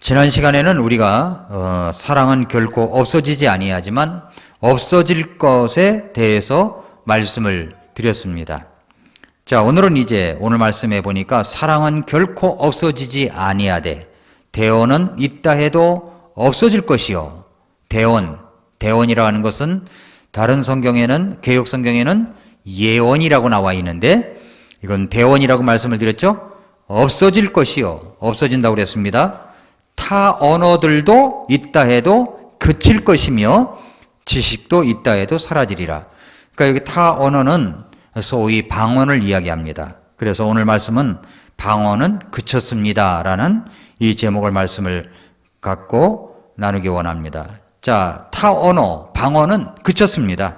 지난 시간에는 우리가 사랑은 결코 없어지지 아니하지만 없어질 것에 대해서 말씀을 드렸습니다. 자, 오늘은 이제 오늘 말씀해 보니까 사랑은 결코 없어지지 아니하되 대원은 있다 해도 없어질 것이요. 대원이라고 하는 것은 다른 성경에는, 개역 성경에는 예원이라고 나와 있는데 이건 대원이라고 말씀을 드렸죠. 없어질 것이요. 없어진다고 그랬습니다. 타 언어들도 있다 해도 그칠 것이며 지식도 있다 해도 사라지리라. 그러니까 여기 타 언어는 소위 방언을 이야기합니다. 그래서 오늘 말씀은 방언은 그쳤습니다 라는 이 제목을 말씀을 갖고 나누기 원합니다. 자, 타 언어, 방언은 그쳤습니다.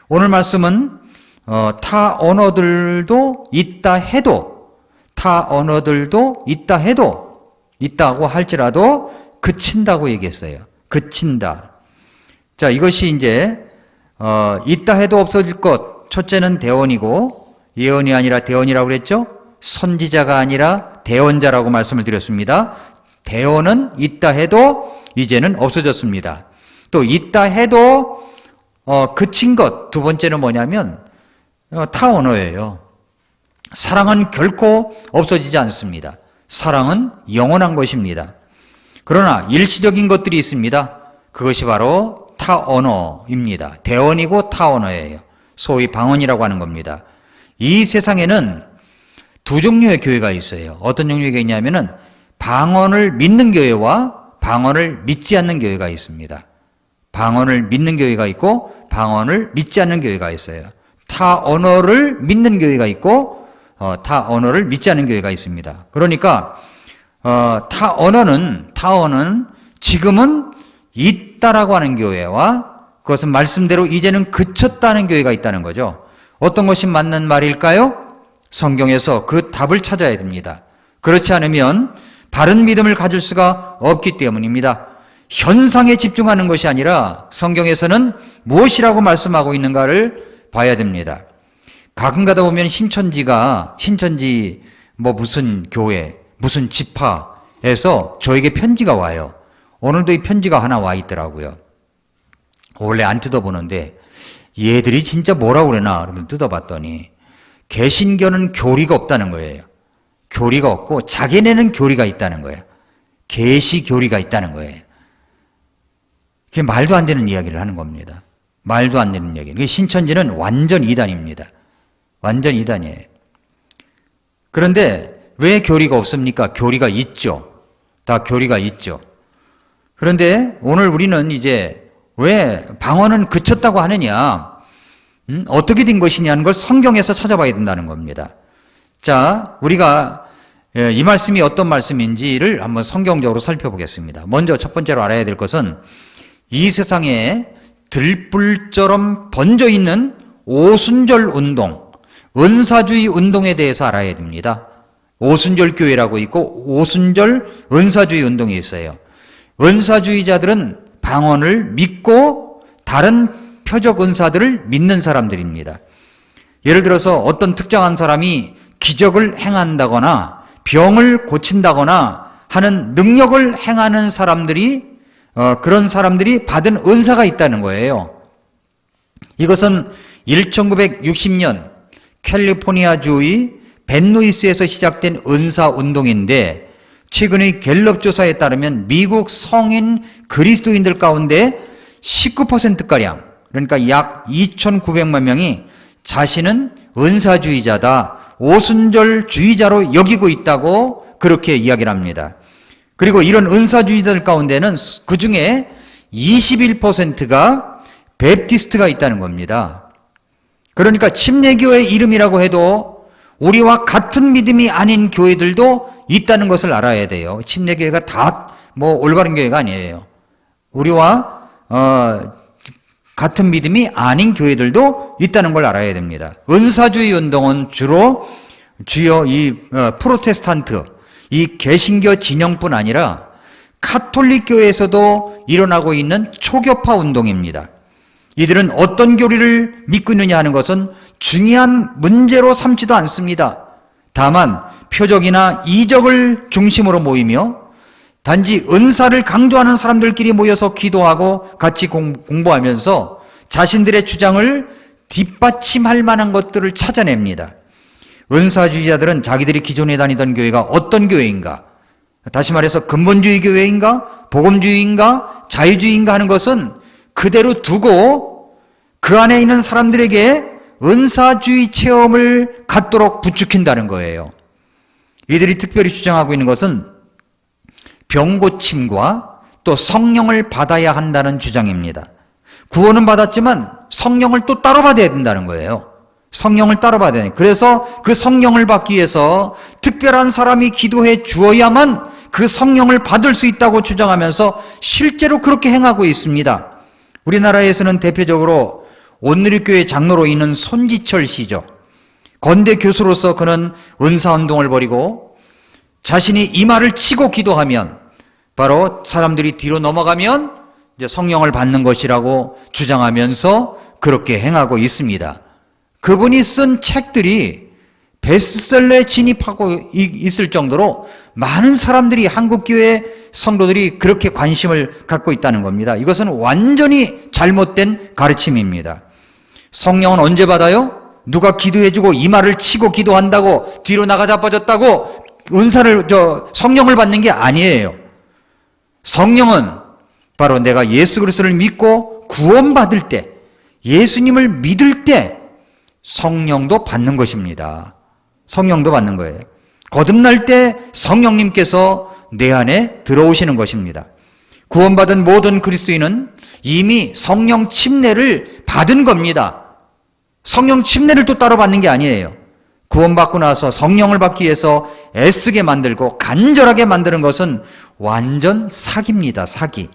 오늘 말씀은 타 언어들도 있다 해도, 타 언어들도 있다 해도, 있다고 할지라도 그친다고 얘기했어요. 그친다. 자, 이것이 이제 있다 해도 없어질 것. 첫째는 대원이고, 예언이 아니라 대원이라고 그랬죠? 선지자가 아니라 대원자라고 말씀을 드렸습니다. 대원은 있다 해도 이제는 없어졌습니다. 또 있다 해도 그친 것. 두 번째는 뭐냐면 타 언어예요. 사랑은 결코 없어지지 않습니다. 사랑은 영원한 것입니다. 그러나 일시적인 것들이 있습니다. 그것이 바로 타 언어입니다. 대언이고 타 언어예요. 소위 방언이라고 하는 겁니다. 이 세상에는 두 종류의 교회가 있어요. 어떤 종류의 교회가 있냐면은 방언을 믿는 교회와 방언을 믿지 않는 교회가 있습니다. 방언을 믿는 교회가 있고 방언을 믿지 않는 교회가 있어요. 타 언어를 믿는 교회가 있고 타 언어를 믿지 않는 교회가 있습니다. 그러니까 타 언어는 지금은 있다라고 하는 교회와 그것은 말씀대로 이제는 그쳤다는 교회가 있다는 거죠. 어떤 것이 맞는 말일까요? 성경에서 그 답을 찾아야 됩니다. 그렇지 않으면 바른 믿음을 가질 수가 없기 때문입니다. 현상에 집중하는 것이 아니라 성경에서는 무엇이라고 말씀하고 있는가를 봐야 됩니다. 가끔 가다 보면 신천지 무슨 교회, 무슨 지파에서 저에게 편지가 와요. 오늘도 이 편지가 하나 와 있더라고요. 원래 안 뜯어보는데 얘들이 진짜 뭐라고 그러나 그러면 뜯어봤더니 개신교는 교리가 없다는 거예요. 교리가 없고 자기네는 교리가 있다는 거예요. 계시교리가 있다는 거예요. 그게 말도 안 되는 이야기를 하는 겁니다. 말도 안 되는 이야기. 신천지는 완전 이단입니다. 완전 이단이에요. 그런데 왜 교리가 없습니까? 교리가 있죠. 다 교리가 있죠. 그런데 오늘 우리는 이제 왜 방언은 그쳤다고 하느냐, 어떻게 된 것이냐는 걸 성경에서 찾아봐야 된다는 겁니다. 자, 우리가 이 말씀이 어떤 말씀인지를 한번 성경적으로 살펴보겠습니다. 먼저 첫 번째로 알아야 될 것은 이 세상에 들불처럼 번져 있는 오순절 운동, 은사주의 운동에 대해서 알아야 됩니다. 오순절 교회라고 있고 오순절 은사주의 운동이 있어요. 은사주의자들은 방언을 믿고 다른 표적 은사들을 믿는 사람들입니다. 예를 들어서 어떤 특정한 사람이 기적을 행한다거나 병을 고친다거나 하는 능력을 행하는 사람들이 그런 사람들이 받은 은사가 있다는 거예요. 이것은 1960년 캘리포니아주의 벤루이스에서 시작된 은사운동인데 최근의 갤럽 조사에 따르면 미국 성인 그리스도인들 가운데 19%가량, 그러니까 약 2,900만 명이 자신은 은사주의자다, 오순절주의자로 여기고 있다고 그렇게 이야기를 합니다. 그리고 이런 은사주의자들 가운데는 그 중에 21%가 베프티스트가 있다는 겁니다. 그러니까 침례교회 이름이라고 해도 우리와 같은 믿음이 아닌 교회들도 있다는 것을 알아야 돼요. 침례교회가 다 올바른 교회가 아니에요. 우리와 같은 믿음이 아닌 교회들도 있다는 걸 알아야 됩니다. 은사주의 운동은 주요 이 프로테스탄트, 이 개신교 진영뿐 아니라 카톨릭 교회에서도 일어나고 있는 초교파 운동입니다. 이들은 어떤 교리를 믿고 있느냐 하는 것은 중요한 문제로 삼지도 않습니다. 다만 표적이나 이적을 중심으로 모이며 단지 은사를 강조하는 사람들끼리 모여서 기도하고 같이 공부하면서 자신들의 주장을 뒷받침할 만한 것들을 찾아냅니다. 은사주의자들은 자기들이 기존에 다니던 교회가 어떤 교회인가, 다시 말해서 근본주의 교회인가, 복음주의인가, 자유주의인가 하는 것은 그대로 두고 그 안에 있는 사람들에게 은사주의 체험을 갖도록 부추긴다는 거예요. 이들이 특별히 주장하고 있는 것은 병고침과 또 성령을 받아야 한다는 주장입니다. 구원은 받았지만 성령을 또 따로 받아야 된다는 거예요. 성령을 따로 받아야 돼요. 그래서 그 성령을 받기 위해서 특별한 사람이 기도해 주어야만 그 성령을 받을 수 있다고 주장하면서 실제로 그렇게 행하고 있습니다. 우리나라에서는 대표적으로 온누리교회 장로로 있는 손지철 씨죠. 건대 교수로서 그는 은사운동을 벌이고 자신이 이마를 치고 기도하면 바로 사람들이 뒤로 넘어가면 이제 성령을 받는 것이라고 주장하면서 그렇게 행하고 있습니다. 그분이 쓴 책들이 베스트셀러에 진입하고 있을 정도로 많은 사람들이, 한국교회 성도들이 그렇게 관심을 갖고 있다는 겁니다. 이것은 완전히 잘못된 가르침입니다. 성령은 언제 받아요? 누가 기도해주고 이마를 치고 기도한다고 뒤로 나가 자빠졌다고 성령을 받는 게 아니에요. 성령은 바로 내가 예수 그리스도를 믿고 구원받을 때, 예수님을 믿을 때 성령도 받는 것입니다. 성령도 받는 거예요. 거듭날 때 성령님께서 내 안에 들어오시는 것입니다. 구원받은 모든 그리스도인은 이미 성령 침례를 받은 겁니다. 성령 침례를 또 따로 받는 게 아니에요. 구원받고 나서 성령을 받기 위해서 애쓰게 만들고 간절하게 만드는 것은 완전 사기입니다. 사기.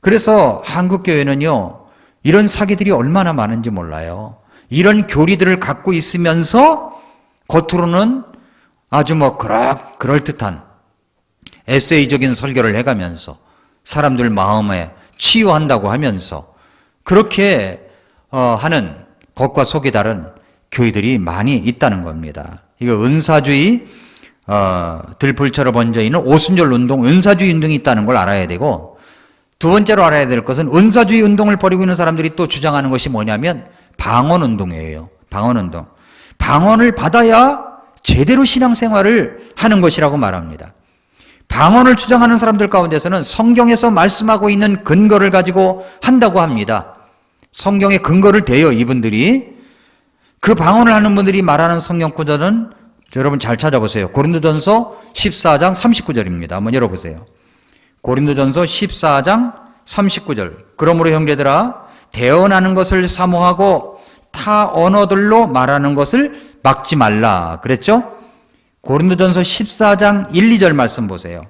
그래서 한국교회는요, 이런 사기들이 얼마나 많은지 몰라요. 이런 교리들을 갖고 있으면서 겉으로는 아주 그럴듯한 에세이적인 설교를 해가면서 사람들 마음에 치유한다고 하면서 그렇게 하는 겉과 속이 다른 교회들이 많이 있다는 겁니다. 이거 은사주의 들불처럼 번져 있는 오순절 운동, 은사주의 운동이 있다는 걸 알아야 되고, 두 번째로 알아야 될 것은 은사주의 운동을 벌이고 있는 사람들이 또 주장하는 것이 뭐냐면 방언운동이에요. 방언운동. 방언을 받아야 제대로 신앙생활을 하는 것이라고 말합니다. 방언을 주장하는 사람들 가운데서는 성경에서 말씀하고 있는 근거를 가지고 한다고 합니다. 성경의 근거를 대요, 이분들이. 그 방언을 하는 분들이 말하는 성경 구절은 여러분 잘 찾아보세요. 고린도전서 14장 39절입니다. 한번 열어보세요. 고린도전서 14장 39절. 그러므로 형제들아, 대언하는 것을 사모하고 타 언어들로 말하는 것을 막지 말라 그랬죠? 고린도전서 14장 1, 2절 말씀 보세요.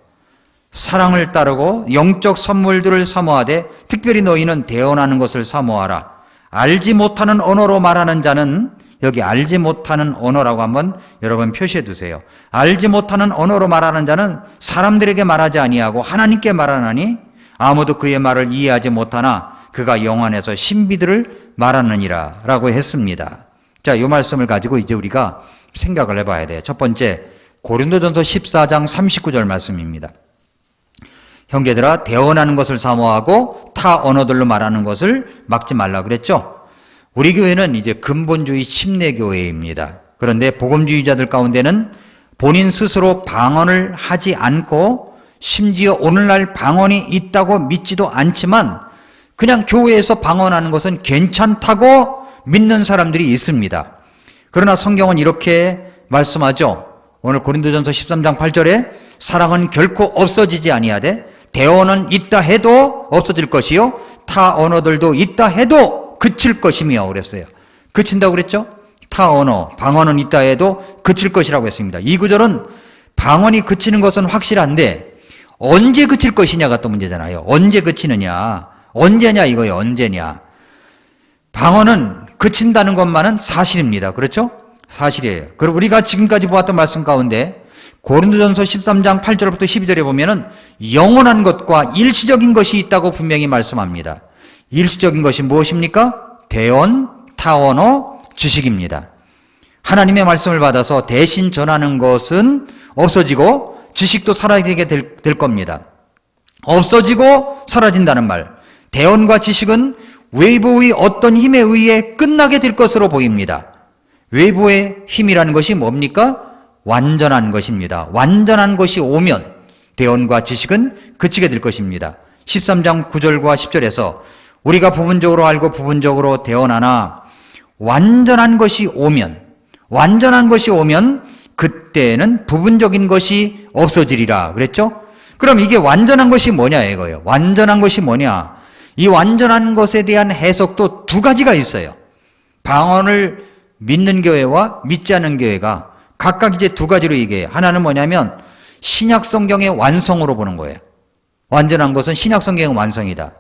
사랑을 따르고 영적 선물들을 사모하되 특별히 너희는 대언하는 것을 사모하라. 알지 못하는 언어로 말하는 자는, 여기 알지 못하는 언어라고 한번 여러분 표시해 두세요. 알지 못하는 언어로 말하는 자는 사람들에게 말하지 아니하고 하나님께 말하나니 아무도 그의 말을 이해하지 못하나 그가 영안에서 신비들을 말하느니라 라고 했습니다. 자, 이 말씀을 가지고 이제 우리가 생각을 해봐야 돼요. 첫 번째, 고린도전서 14장 39절 말씀입니다. 형제들아, 대언하는 것을 사모하고 타 언어들로 말하는 것을 막지 말라 그랬죠? 우리 교회는 이제 근본주의 침례교회입니다. 그런데 복음주의자들 가운데는 본인 스스로 방언을 하지 않고 심지어 오늘날 방언이 있다고 믿지도 않지만 그냥 교회에서 방언하는 것은 괜찮다고 믿는 사람들이 있습니다. 그러나 성경은 이렇게 말씀하죠. 오늘 고린도전서 13장 8절에 사랑은 결코 없어지지 아니하되 대언은 있다 해도 없어질 것이요 타 언어들도 있다 해도 그칠 것이며 그랬어요. 그친다고 그랬죠? 타 언어, 방언은 있다 해도 그칠 것이라고 했습니다. 이 구절은 방언이 그치는 것은 확실한데 언제 그칠 것이냐가 또 문제잖아요. 언제 그치느냐, 언제냐 이거예요. 언제냐. 방언은 그친다는 것만은 사실입니다. 그렇죠? 사실이에요. 그리고 우리가 지금까지 보았던 말씀 가운데 고린도전서 13장 8절부터 12절에 보면은 영원한 것과 일시적인 것이 있다고 분명히 말씀합니다. 일시적인 것이 무엇입니까? 대언, 타언어, 지식입니다. 하나님의 말씀을 받아서 대신 전하는 것은 없어지고 지식도 사라지게 될 겁니다. 없어지고 사라진다는 말. 대언과 지식은 외부의 어떤 힘에 의해 끝나게 될 것으로 보입니다. 외부의 힘이라는 것이 뭡니까? 완전한 것입니다. 완전한 것이 오면 대언과 지식은 그치게 될 것입니다. 13장 9절과 10절에서 우리가 부분적으로 알고 부분적으로 대언하나 완전한 것이 오면 그때는 부분적인 것이 없어지리라 그랬죠? 그럼 이게 완전한 것이 뭐냐 이거예요. 완전한 것이 뭐냐? 이 완전한 것에 대한 해석도 두 가지가 있어요. 방언을 믿는 교회와 믿지 않는 교회가 각각 이제 두 가지로 얘기해요. 하나는 뭐냐면 신약 성경의 완성으로 보는 거예요. 완전한 것은 신약 성경의 완성이다.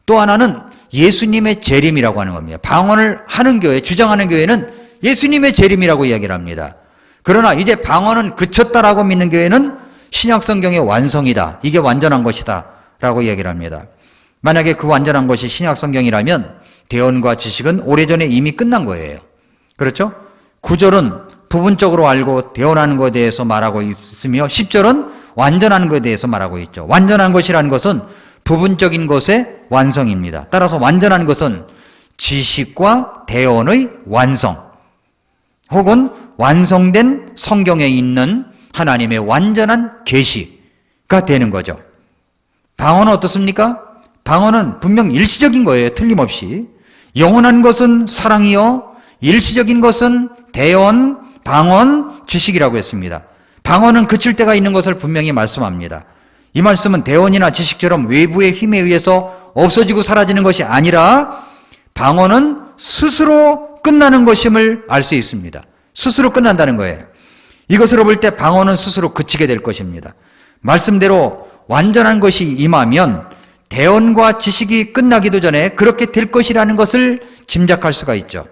또 하나는 예수님의 재림이라고 하는 겁니다. 방언을 하는 교회, 주장하는 교회는 예수님의 재림이라고 이야기를 합니다. 그러나 이제 방언은 그쳤다라고 믿는 교회는 신약 성경의 완성이다. 이게 완전한 것이다. 라고 이야기를 합니다. 만약에 그 완전한 것이 신약 성경이라면 대언과 지식은 오래전에 이미 끝난 거예요. 그렇죠? 9절은 부분적으로 알고 대언하는 것에 대해서 말하고 있으며 10절은 완전한 것에 대해서 말하고 있죠. 완전한 것이라는 것은 부분적인 것의 완성입니다. 따라서 완전한 것은 지식과 대언의 완성 혹은 완성된 성경에 있는 하나님의 완전한 계시가 되는 거죠. 방언은 어떻습니까? 방언은 분명 일시적인 거예요. 틀림없이. 영원한 것은 사랑이요, 일시적인 것은 대언, 방언, 지식이라고 했습니다. 방언은 그칠 때가 있는 것을 분명히 말씀합니다. 이 말씀은 대언이나 지식처럼 외부의 힘에 의해서 없어지고 사라지는 것이 아니라 방언은 스스로 끝나는 것임을 알 수 있습니다. 스스로 끝난다는 거예요. 이것으로 볼 때 방언은 스스로 그치게 될 것입니다. 말씀대로 완전한 것이 임하면 대언과 지식이 끝나기도 전에 그렇게 될 것이라는 것을 짐작할 수가 있죠.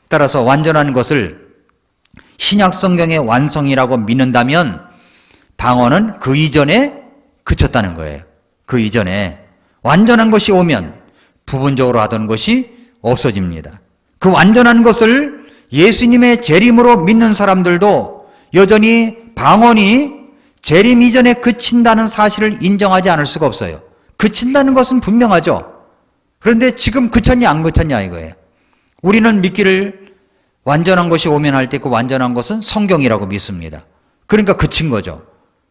따라서 완전한 것을 신약 성경의 완성이라고 믿는다면 방언은 그 이전에 그쳤다는 거예요. 그 이전에 완전한 것이 오면 부분적으로 하던 것이 없어집니다. 그 완전한 것을 예수님의 재림으로 믿는 사람들도 여전히 방언이 재림 이전에 그친다는 사실을 인정하지 않을 수가 없어요. 그친다는 것은 분명하죠. 그런데 지금 그쳤냐 안 그쳤냐 이거예요. 우리는 믿기를 완전한 것이 오면 할 때 그 완전한 것은 성경이라고 믿습니다. 그러니까 그친 거죠.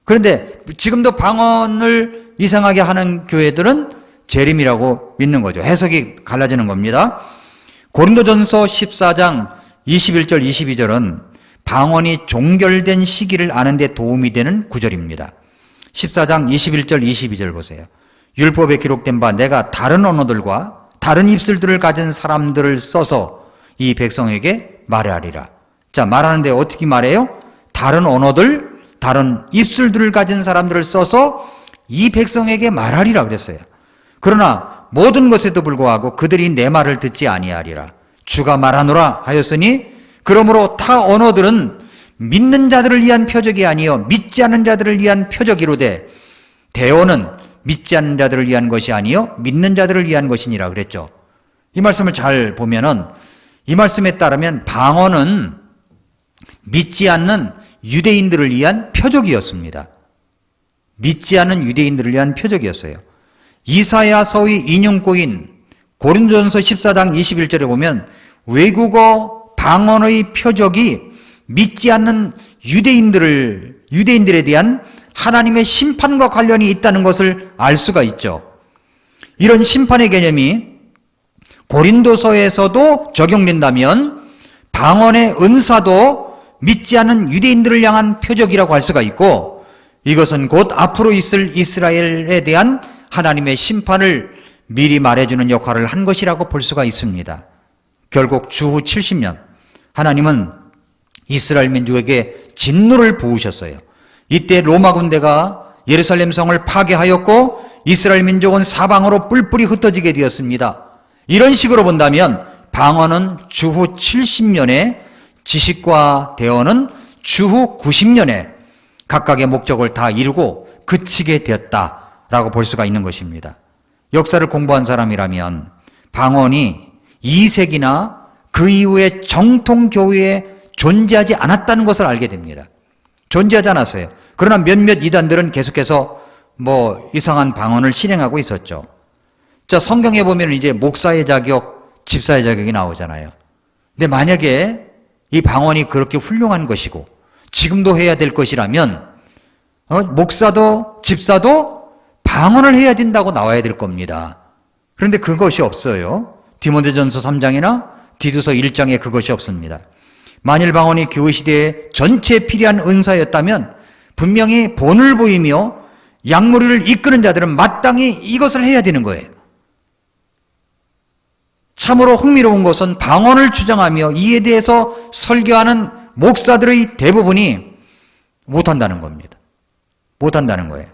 그런데 지금도 방언을 이상하게 하는 교회들은 재림이라고 믿는 거죠. 해석이 갈라지는 겁니다. 고린도전서 14장 21절 22절은 방언이 종결된 시기를 아는 데 도움이 되는 구절입니다. 14장 21절 22절 보세요. 율법에 기록된 바 내가 다른 언어들과 다른 입술들을 가진 사람들을 써서 이 백성에게 말하리라. 자, 말하는데 어떻게 말해요? 다른 언어들, 다른 입술들을 가진 사람들을 써서 이 백성에게 말하리라 그랬어요. 그러나 모든 것에도 불구하고 그들이 내 말을 듣지 아니하리라. 주가 말하노라 하였으니 그러므로 타 언어들은 믿는 자들을 위한 표적이 아니요 믿지 않는 자들을 위한 표적이로되 대언은 믿지 않는 자들을 위한 것이 아니요 믿는 자들을 위한 것이니라 그랬죠. 이 말씀을 잘 보면은 이 말씀에 따르면 방언은 믿지 않는 유대인들을 위한 표적이었습니다. 믿지 않는 유대인들을 위한 표적이었어요. 이사야서의 인용구인 고린도전서 14장 21절에 보면 외국어 방언의 표적이 믿지 않는 유대인들에 대한 하나님의 심판과 관련이 있다는 것을 알 수가 있죠. 이런 심판의 개념이 고린도서에서도 적용된다면 방언의 은사도 믿지 않는 유대인들을 향한 표적이라고 할 수가 있고 이것은 곧 앞으로 있을 이스라엘에 대한 하나님의 심판을 미리 말해주는 역할을 한 것이라고 볼 수가 있습니다. 결국 주후 70년 하나님은 이스라엘 민족에게 진노를 부으셨어요. 이때 로마 군대가 예루살렘 성을 파괴하였고 이스라엘 민족은 사방으로 뿔뿔이 흩어지게 되었습니다. 이런 식으로 본다면 방언은 주후 70년에 지식과 대언은 주후 90년에 각각의 목적을 다 이루고 그치게 되었다라고 볼 수가 있는 것입니다. 역사를 공부한 사람이라면 방언이 2세기나 그 이후에 정통 교회에 존재하지 않았다는 것을 알게 됩니다. 존재하지 않았어요. 그러나 몇몇 이단들은 계속해서 이상한 방언을 실행하고 있었죠. 자, 성경에 보면 이제 목사의 자격, 집사의 자격이 나오잖아요. 근데 만약에 이 방언이 그렇게 훌륭한 것이고 지금도 해야 될 것이라면 목사도 집사도 방언을 해야 된다고 나와야 될 겁니다. 그런데 그것이 없어요. 디모데전서 3장이나 디도서 1장에 그것이 없습니다. 만일 방언이 교회 시대에 전체에 필요한 은사였다면 분명히 본을 보이며 양무리를 이끄는 자들은 마땅히 이것을 해야 되는 거예요. 참으로 흥미로운 것은 방언을 주장하며 이에 대해서 설교하는 목사들의 대부분이 못한다는 겁니다. 못한다는 거예요.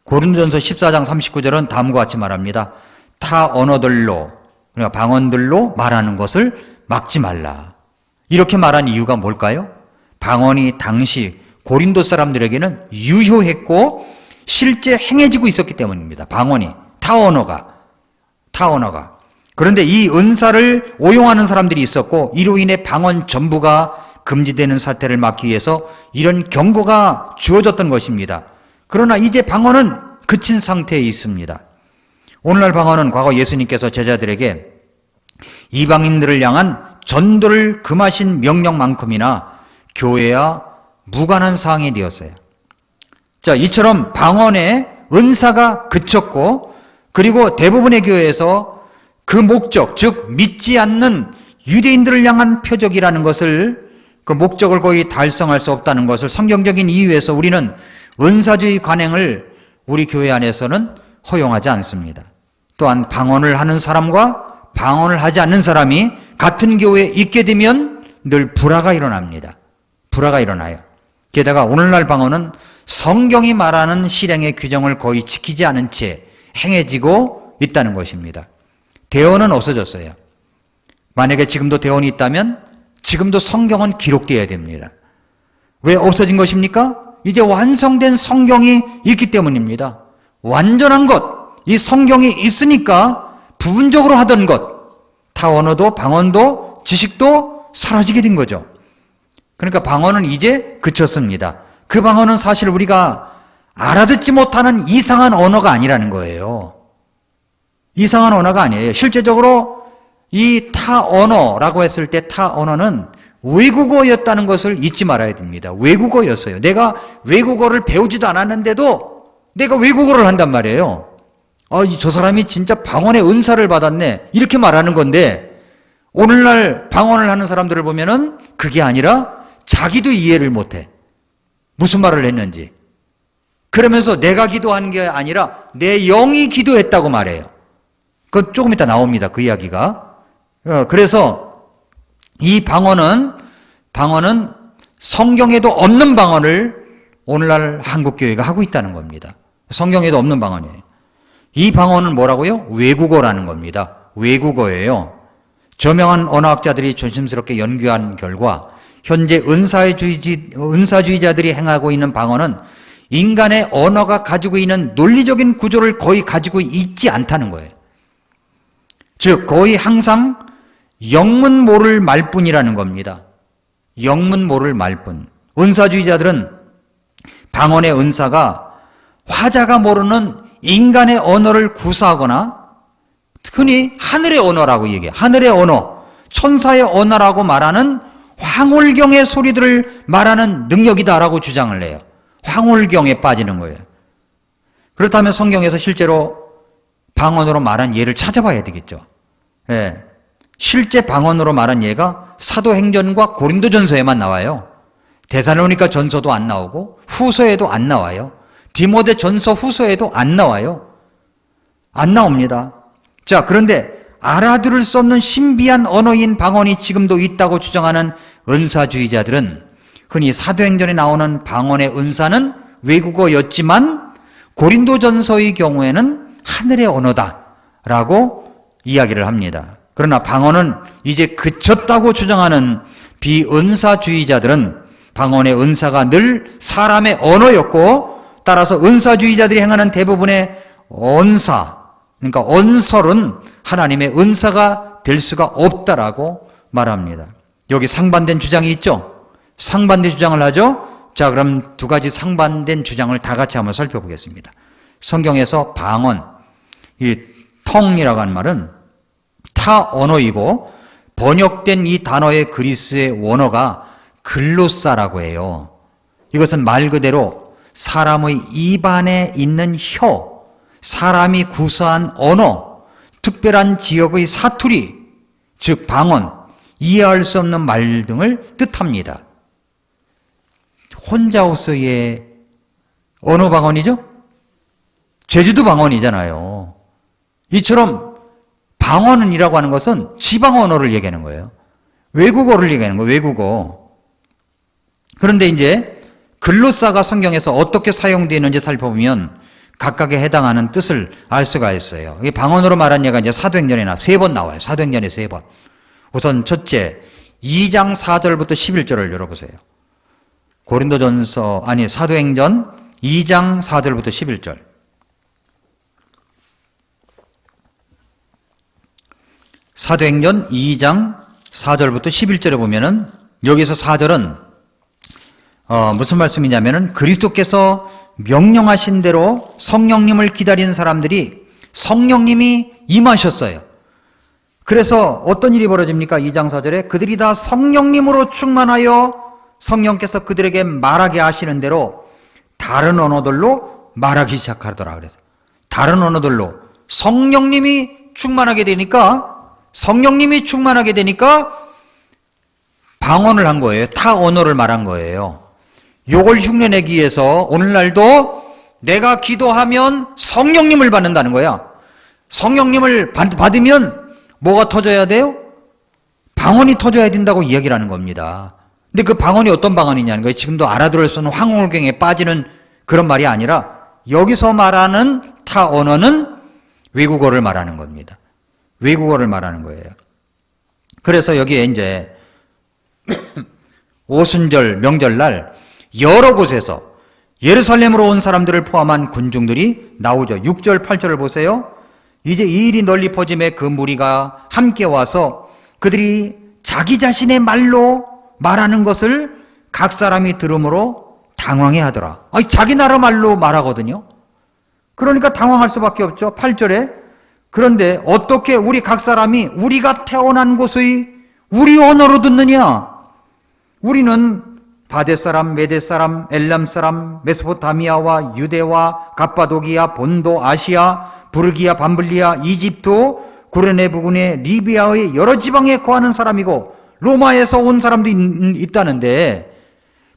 고린도전서 14장 39절은 다음과 같이 말합니다. 타 언어들로, 그러니까 방언들로 말하는 것을 막지 말라. 이렇게 말한 이유가 뭘까요? 방언이 당시 고린도 사람들에게는 유효했고 실제 행해지고 있었기 때문입니다. 방언이, 타 언어가. 그런데 이 은사를 오용하는 사람들이 있었고 이로 인해 방언 전부가 금지되는 사태를 막기 위해서 이런 경고가 주어졌던 것입니다. 그러나 이제 방언은 그친 상태에 있습니다. 오늘날 방언은 과거 예수님께서 제자들에게 이방인들을 향한 전도를 금하신 명령만큼이나 교회와 무관한 사항이 되었어요. 자, 이처럼 방언의 은사가 그쳤고 그리고 대부분의 교회에서 그 목적, 즉 믿지 않는 유대인들을 향한 표적이라는 것을 그 목적을 거의 달성할 수 없다는 것을 성경적인 이유에서 우리는 은사주의 관행을 우리 교회 안에서는 허용하지 않습니다. 또한 방언을 하는 사람과 방언을 하지 않는 사람이 같은 교회에 있게 되면 늘 불화가 일어납니다. 불화가 일어나요. 게다가 오늘날 방언은 성경이 말하는 실행의 규정을 거의 지키지 않은 채 행해지고 있다는 것입니다. 대언은 없어졌어요. 만약에 지금도 대언이 있다면 지금도 성경은 기록되어야 됩니다. 왜 없어진 것입니까? 이제 완성된 성경이 있기 때문입니다. 완전한 것, 이 성경이 있으니까 부분적으로 하던 것, 타 언어도 방언도 지식도 사라지게 된 거죠. 그러니까 방언은 이제 그쳤습니다. 그 방언은 사실 우리가 알아듣지 못하는 이상한 언어가 아니라는 거예요. 이상한 언어가 아니에요. 실제적으로 이 타 언어라고 했을 때 타 언어는 외국어였다는 것을 잊지 말아야 됩니다. 외국어였어요. 내가 외국어를 배우지도 않았는데도 내가 외국어를 한단 말이에요. 저 사람이 진짜 방언의 은사를 받았네. 이렇게 말하는 건데 오늘날 방언을 하는 사람들을 보면은 그게 아니라 자기도 이해를 못해. 무슨 말을 했는지. 그러면서 내가 기도한 게 아니라 내 영이 기도했다고 말해요. 그건 조금 이따 나옵니다. 그 이야기가. 그래서 이 방언은 성경에도 없는 방언을 오늘날 한국교회가 하고 있다는 겁니다. 성경에도 없는 방언이에요. 이 방언은 뭐라고요? 외국어라는 겁니다. 외국어예요. 저명한 언어학자들이 조심스럽게 연구한 결과 현재 은사주의자들이 행하고 있는 방언은 인간의 언어가 가지고 있는 논리적인 구조를 거의 가지고 있지 않다는 거예요. 즉 거의 항상 영문 모를 말뿐이라는 겁니다. 영문 모를 말뿐. 은사주의자들은 방언의 은사가 화자가 모르는 인간의 언어를 구사하거나 흔히 하늘의 언어라고 얘기해요. 하늘의 언어, 천사의 언어라고 말하는 황홀경의 소리들을 말하는 능력이다라고 주장을 해요. 황홀경에 빠지는 거예요. 그렇다면 성경에서 실제로 방언으로 말한 예를 찾아봐야 되겠죠. 예. 실제 방언으로 말한 예가 사도행전과 고린도전서에만 나와요. 데살로니가 전서도 안 나오고 후서에도 안 나와요. 디모데 전서 후서에도 안 나와요. 안 나옵니다. 자, 그런데 알아들을 수 없는 신비한 언어인 방언이 지금도 있다고 주장하는 은사주의자들은 흔히 사도행전에 나오는 방언의 은사는 외국어였지만 고린도전서의 경우에는 하늘의 언어다라고 이야기를 합니다. 그러나 방언은 이제 그쳤다고 주장하는 비은사주의자들은 방언의 은사가 늘 사람의 언어였고 따라서 은사주의자들이 행하는 대부분의 언사, 그러니까 언설은 하나님의 은사가 될 수가 없다라고 말합니다. 여기 상반된 주장이 있죠? 상반된 주장을 하죠? 자, 그럼 두 가지 상반된 주장을 다 같이 한번 살펴보겠습니다. 성경에서 방언, 이 텅이라고 하는 말은 타 언어이고 번역된 이 단어의 그리스의 원어가 글로사라고 해요. 이것은 말 그대로 사람의 입안에 있는 혀, 사람이 구사한 언어, 특별한 지역의 사투리, 즉 방언, 이해할 수 없는 말 등을 뜻합니다. 혼자오서의 언어 방언이죠? 제주도 방언이잖아요. 이처럼 방언이라고 하는 것은 지방 언어를 얘기하는 거예요. 외국어를 얘기하는 거예요. 외국어. 그런데 이제 글로사가 성경에서 어떻게 사용되어 있는지 살펴보면 각각에 해당하는 뜻을 알 수가 있어요. 이게 방언으로 말한 예가 이제 사도행전에 3번 나와요. 사도행전에 3번. 우선 첫째, 2장 4절부터 11절을 열어보세요. 사도행전 2장 4절부터 11절. 사도행전 2장 4절부터 11절에 보면은 여기서 4절은 무슨 말씀이냐면은 그리스도께서 명령하신 대로 성령님을 기다리는 사람들이 성령님이 임하셨어요. 그래서 어떤 일이 벌어집니까? 2장 4절에 그들이 다 성령님으로 충만하여 성령께서 그들에게 말하게 하시는 대로 다른 언어들로 말하기 시작하더라. 그래서 다른 언어들로 성령님이 충만하게 되니까 방언을 한 거예요. 타 언어를 말한 거예요. 요걸 흉내내기 위해서 오늘날도 내가 기도하면 성령님을 받는다는 거야. 성령님을 받으면 뭐가 터져야 돼요? 방언이 터져야 된다고 이야기를 하는 겁니다. 근데 그 방언이 어떤 방언이냐는 거예요. 지금도 알아들을 수 있는 황홀경에 빠지는 그런 말이 아니라 여기서 말하는 타 언어는 외국어를 말하는 겁니다. 외국어를 말하는 거예요. 그래서 여기에 이제 오순절 명절날 여러 곳에서 예루살렘으로 온 사람들을 포함한 군중들이 나오죠. 6절 8절을 보세요. 이제 이 일이 널리 퍼짐에 그 무리가 함께 와서 그들이 자기 자신의 말로 말하는 것을 각 사람이 들음으로 당황해 하더라. 아니, 자기 나라 말로 말하거든요. 그러니까 당황할 수밖에 없죠. 8절에 그런데 어떻게 우리 각 사람이 우리가 태어난 곳의 우리 언어로 듣느냐? 우리는 바데 사람, 메데 사람, 엘람 사람, 메소포타미아와 유대와 갑바도기아, 본도, 아시아, 부르기아, 밤블리아, 이집트, 구레네 부근의 리비아의 여러 지방에 거하는 사람이고 로마에서 온 사람도 있다는데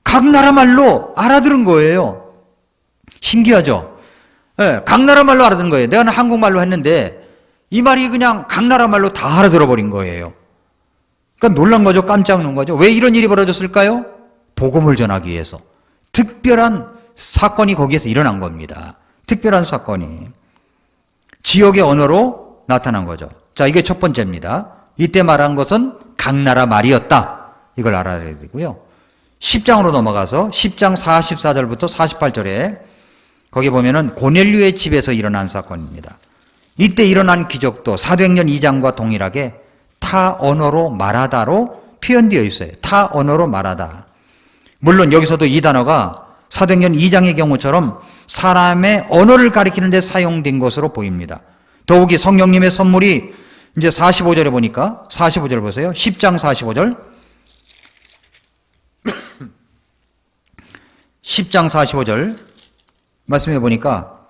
각 나라 말로 알아들은 거예요. 신기하죠? 네, 각 나라 말로 알아듣는 거예요. 내가 한국말로 했는데 이 말이 그냥 각 나라 말로 다 알아들어버린 거예요. 그러니까 놀란 거죠. 깜짝 놀란 거죠. 왜 이런 일이 벌어졌을까요? 복음을 전하기 위해서. 특별한 사건이 거기에서 일어난 겁니다. 특별한 사건이. 지역의 언어로 나타난 거죠. 자, 이게 첫 번째입니다. 이때 말한 것은 각 나라 말이었다. 이걸 알아야 되고요. 10장으로 넘어가서 10장 44절부터 48절에 거기 보면은 고넬류의 집에서 일어난 사건입니다. 이때 일어난 기적도 사도행전 2장과 동일하게 타 언어로 말하다로 표현되어 있어요. 타 언어로 말하다. 물론 여기서도 이 단어가 사도행전 2장의 경우처럼 사람의 언어를 가리키는 데 사용된 것으로 보입니다. 더욱이 성령님의 선물이 이제 45절에 보니까 45절 보세요. 10장 45절 10장 45절 말씀해 보니까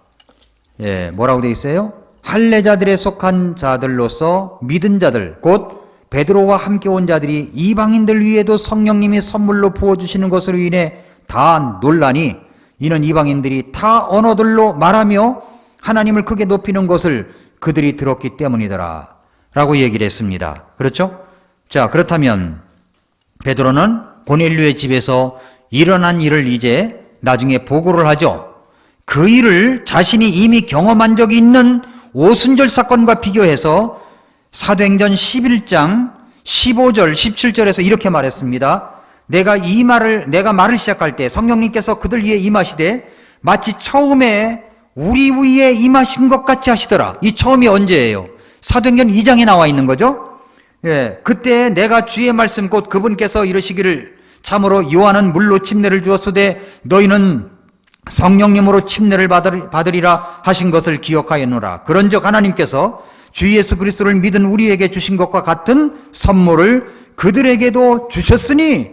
뭐라고 되어 있어요? 할례자들에 속한 자들로서 믿은 자들 곧 베드로와 함께 온 자들이 이방인들 위에도 성령님이 선물로 부어주시는 것으로 인해 다 논란이 이는 이방인들이 타 언어들로 말하며 하나님을 크게 높이는 것을 그들이 들었기 때문이더라 라고 얘기를 했습니다. 그렇죠? 자, 그렇다면 베드로는 고넬류의 집에서 일어난 일을 이제 나중에 보고를 하죠. 그 일을 자신이 이미 경험한 적이 있는 오순절 사건과 비교해서 사도행전 11장 15절 17절에서 이렇게 말했습니다. 내가 말을 시작할 때 성령님께서 그들 위에 임하시되 마치 처음에 우리 위에 임하신 것 같이 하시더라. 이 처음이 언제예요? 사도행전 2장에 나와 있는 거죠. 그때 내가 주의 말씀 곧 그분께서 이러시기를 참으로 요한은 물로 침례를 주었으되 너희는 성령님으로 침례를 받으리라 하신 것을 기억하였노라. 그런즉 하나님께서 주 예수 그리스도를 믿은 우리에게 주신 것과 같은 선물을 그들에게도 주셨으니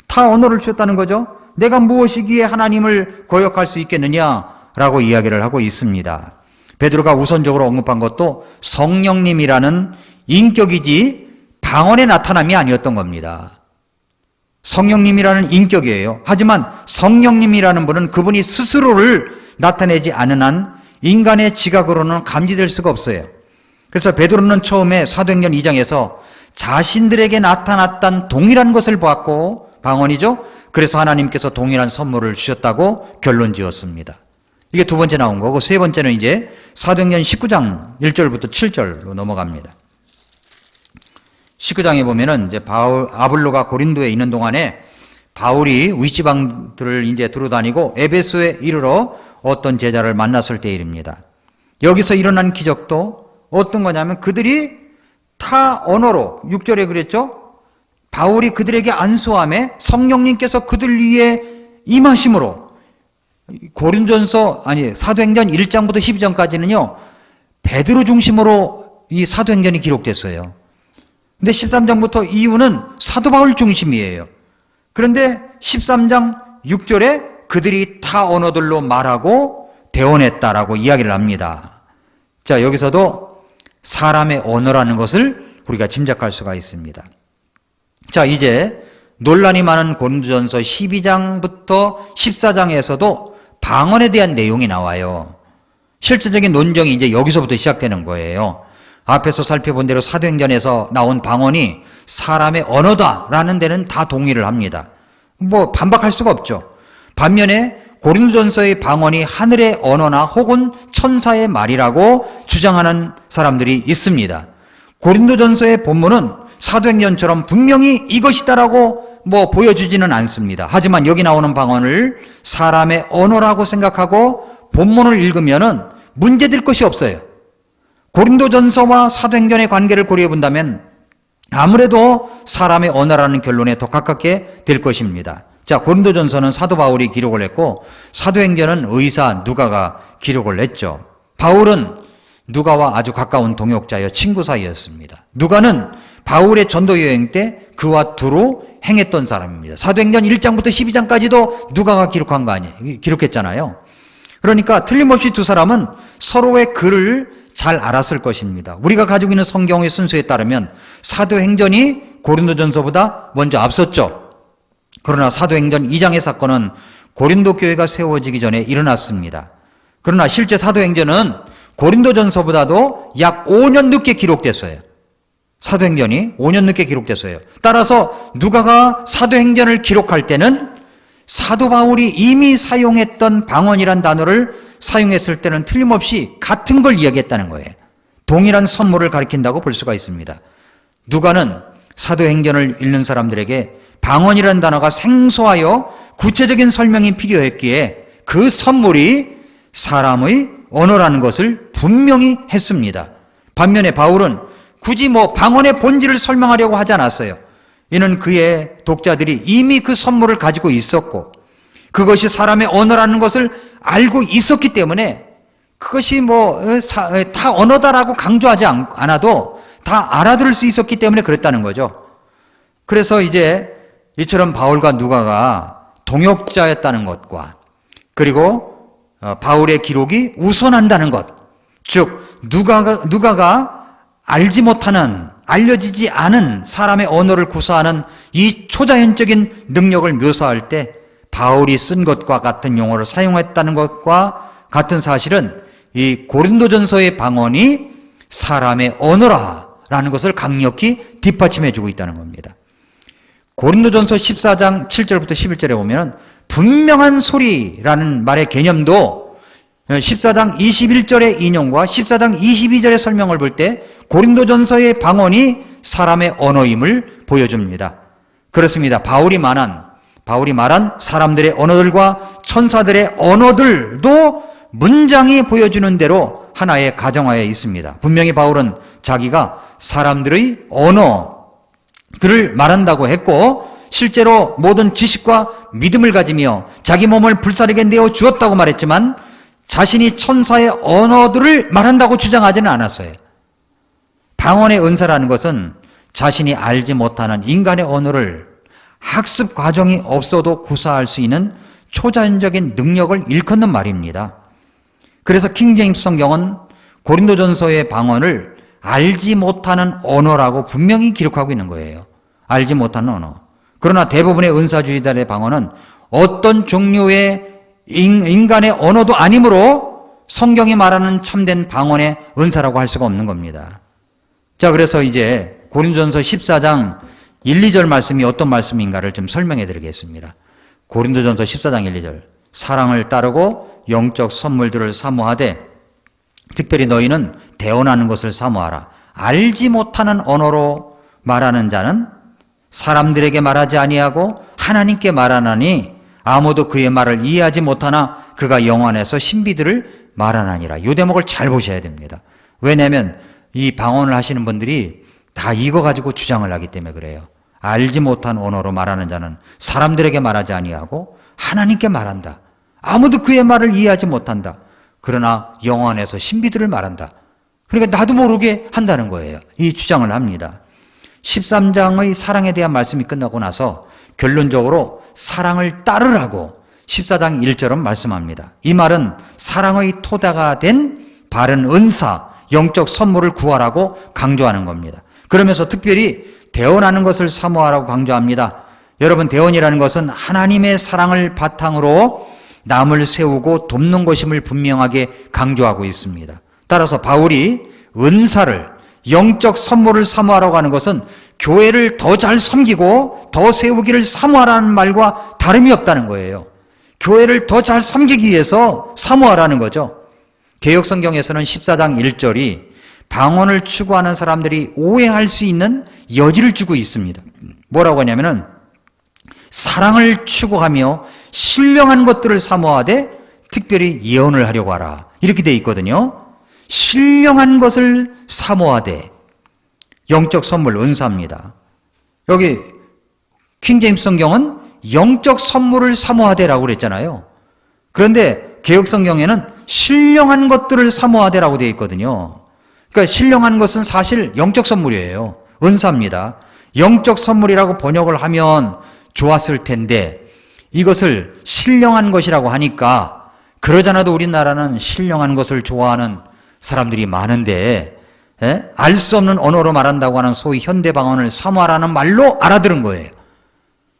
다 언어를 주셨다는 거죠. 내가 무엇이기에 하나님을 거역할 수 있겠느냐라고 이야기를 하고 있습니다. 베드로가 우선적으로 언급한 것도 성령님이라는 인격이지 방언의 나타남이 아니었던 겁니다. 성령님이라는 인격이에요. 하지만 성령님이라는 분은 그분이 스스로를 나타내지 않은 한 인간의 지각으로는 감지될 수가 없어요. 그래서 베드로는 처음에 사도행전 2장에서 자신들에게 나타났던 동일한 것을 보았고, 방언이죠. 그래서 하나님께서 동일한 선물을 주셨다고 결론 지었습니다. 이게 두 번째 나온 거고, 세 번째는 이제 사도행전 19장 1절부터 7절로 넘어갑니다. 19장에 보면은 이제 아볼로가 고린도에 있는 동안에 바울이 윗지방들을 이제 두루다니고 에베소에 이르러 어떤 제자를 만났을 때 일입니다. 여기서 일어난 기적도 어떤 거냐면 그들이 타 언어로 6절에 그랬죠. 바울이 그들에게 안수함에 성령님께서 그들 위에 임하심으로 사도행전 1장부터 12장까지는요 베드로 중심으로 이 사도행전이 기록됐어요. 근데 13장부터 이후는 사도 바울 중심이에요. 그런데 13장 6절에 그들이 타 언어들로 말하고 대언했다라고 이야기를 합니다. 자, 여기서도 사람의 언어라는 것을 우리가 짐작할 수가 있습니다. 자, 이제 논란이 많은 고린도전서 12장부터 14장에서도 방언에 대한 내용이 나와요. 실제적인 논쟁이 이제 여기서부터 시작되는 거예요. 앞에서 살펴본 대로 사도행전에서 나온 방언이 사람의 언어다라는 데는 다 동의를 합니다. 뭐 반박할 수가 없죠. 반면에 고린도전서의 방언이 하늘의 언어나 혹은 천사의 말이라고 주장하는 사람들이 있습니다. 고린도전서의 본문은 사도행전처럼 분명히 이것이다라고 보여주지는 않습니다. 하지만 여기 나오는 방언을 사람의 언어라고 생각하고 본문을 읽으면은 문제될 것이 없어요. 고린도전서와 사도행전의 관계를 고려해 본다면 아무래도 사람의 언어라는 결론에 더 가깝게 될 것입니다. 자, 고린도전서는 사도 바울이 기록을 했고 사도행전은 의사 누가가 기록을 했죠. 바울은 누가와 아주 가까운 동역자여 친구 사이였습니다. 누가는 바울의 전도 여행 때 그와 두루 행했던 사람입니다. 사도행전 1장부터 12장까지도 누가가 기록한 거 아니에요. 기록했잖아요. 그러니까 틀림없이 두 사람은 서로의 글을 잘 알았을 것입니다. 우리가 가지고 있는 성경의 순서에 따르면 사도행전이 고린도전서보다 먼저 앞섰죠. 그러나 사도행전 2장의 사건은 고린도 교회가 세워지기 전에 일어났습니다. 그러나 실제 사도행전은 고린도전서보다도 약 5년 늦게 기록됐어요. 사도행전이 5년 늦게 기록됐어요. 따라서 누가가 사도행전을 기록할 때는 사도 바울이 이미 사용했던 방언이란 단어를 사용했을 때는 틀림없이 같은 걸 이야기했다는 거예요. 동일한 선물을 가리킨다고 볼 수가 있습니다. 누가는 사도행전을 읽는 사람들에게 방언이라는 단어가 생소하여 구체적인 설명이 필요했기에 그 선물이 사람의 언어라는 것을 분명히 했습니다. 반면에 바울은 굳이 방언의 본질을 설명하려고 하지 않았어요. 이는 그의 독자들이 이미 그 선물을 가지고 있었고 그것이 사람의 언어라는 것을 알고 있었기 때문에 그것이 다 언어다라고 강조하지 않아도 다 알아들을 수 있었기 때문에 그랬다는 거죠. 그래서 이제 이처럼 바울과 누가가 동역자였다는 것과 그리고 바울의 기록이 우선한다는 것, 즉 누가가 알지 못하는, 알려지지 않은 사람의 언어를 구사하는 이 초자연적인 능력을 묘사할 때 바울이 쓴 것과 같은 용어를 사용했다는 것과 같은 사실은 이 고린도전서의 방언이 사람의 언어라는 것을 강력히 뒷받침해주고 있다는 겁니다. 고린도전서 14장 7절부터 11절에 보면 분명한 소리라는 말의 개념도 14장 21절의 인용과 14장 22절의 설명을 볼 때 고린도전서의 방언이 사람의 언어임을 보여줍니다. 그렇습니다. 바울이 말한 사람들의 언어들과 천사들의 언어들도 문장이 보여주는 대로 하나의 가정하에 있습니다. 분명히 바울은 자기가 사람들의 언어, 들을 말한다고 했고 실제로 모든 지식과 믿음을 가지며 자기 몸을 불사르게 내어 주었다고 말했지만 자신이 천사의 언어들을 말한다고 주장하지는 않았어요. 방언의 은사라는 것은 자신이 알지 못하는 인간의 언어를 학습 과정이 없어도 구사할 수 있는 초자연적인 능력을 일컫는 말입니다. 그래서 킹제임스 성경은 고린도전서의 방언을 알지 못하는 언어라고 분명히 기록하고 있는 거예요. 알지 못하는 언어. 그러나 대부분의 은사주의자들의 방언은 어떤 종류의 인간의 언어도 아니므로 성경이 말하는 참된 방언의 은사라고 할 수가 없는 겁니다. 자, 그래서 이제 고린도전서 14장 1, 2절 말씀이 어떤 말씀인가를 좀 설명해 드리겠습니다. 고린도전서 14장 1, 2절. 사랑을 따르고 영적 선물들을 사모하되 특별히 너희는 대언하는 것을 사모하라. 알지 못하는 언어로 말하는 자는 사람들에게 말하지 아니하고 하나님께 말하나니 아무도 그의 말을 이해하지 못하나 그가 영 안에서 신비들을 말하나니라. 이 대목을 잘 보셔야 됩니다. 왜냐하면 이 방언을 하시는 분들이 다 이거 가지고 주장을 하기 때문에 그래요. 알지 못한 언어로 말하는 자는 사람들에게 말하지 아니하고 하나님께 말한다. 아무도 그의 말을 이해하지 못한다. 그러나 영 안에서 신비들을 말한다. 그러니까 나도 모르게 한다는 거예요. 이 주장을 합니다. 13장의 사랑에 대한 말씀이 끝나고 나서 결론적으로 사랑을 따르라고 14장 1절은 말씀합니다. 이 말은 사랑의 토대가 된 바른 은사, 영적 선물을 구하라고 강조하는 겁니다. 그러면서 특별히 대언하는 것을 사모하라고 강조합니다. 여러분, 대언이라는 것은 하나님의 사랑을 바탕으로 남을 세우고 돕는 것임을 분명하게 강조하고 있습니다. 따라서 바울이 은사를, 영적 선물을 사모하라고 하는 것은 교회를 더 잘 섬기고 더 세우기를 사모하라는 말과 다름이 없다는 거예요. 교회를 더 잘 섬기기 위해서 사모하라는 거죠. 개역성경에서는 14장 1절이 방언을 추구하는 사람들이 오해할 수 있는 여지를 주고 있습니다. 뭐라고 하냐면은 사랑을 추구하며 신령한 것들을 사모하되 특별히 예언을 하려고 하라. 이렇게 돼 있거든요. 신령한 것을 사모하되 영적 선물, 은사입니다. 여기 킹제임스 성경은 영적 선물을 사모하되라고 그랬잖아요. 그런데 개역성경에는 신령한 것들을 사모하되라고 되어 있거든요. 그러니까 신령한 것은 사실 영적 선물이에요. 은사입니다. 영적 선물이라고 번역을 하면 좋았을 텐데 이것을 신령한 것이라고 하니까 그러잖아도 우리나라는 신령한 것을 좋아하는 사람들이 많은데 알 수 없는 언어로 말한다고 하는 소위 현대 방언을 사모하라는 말로 알아들은 거예요.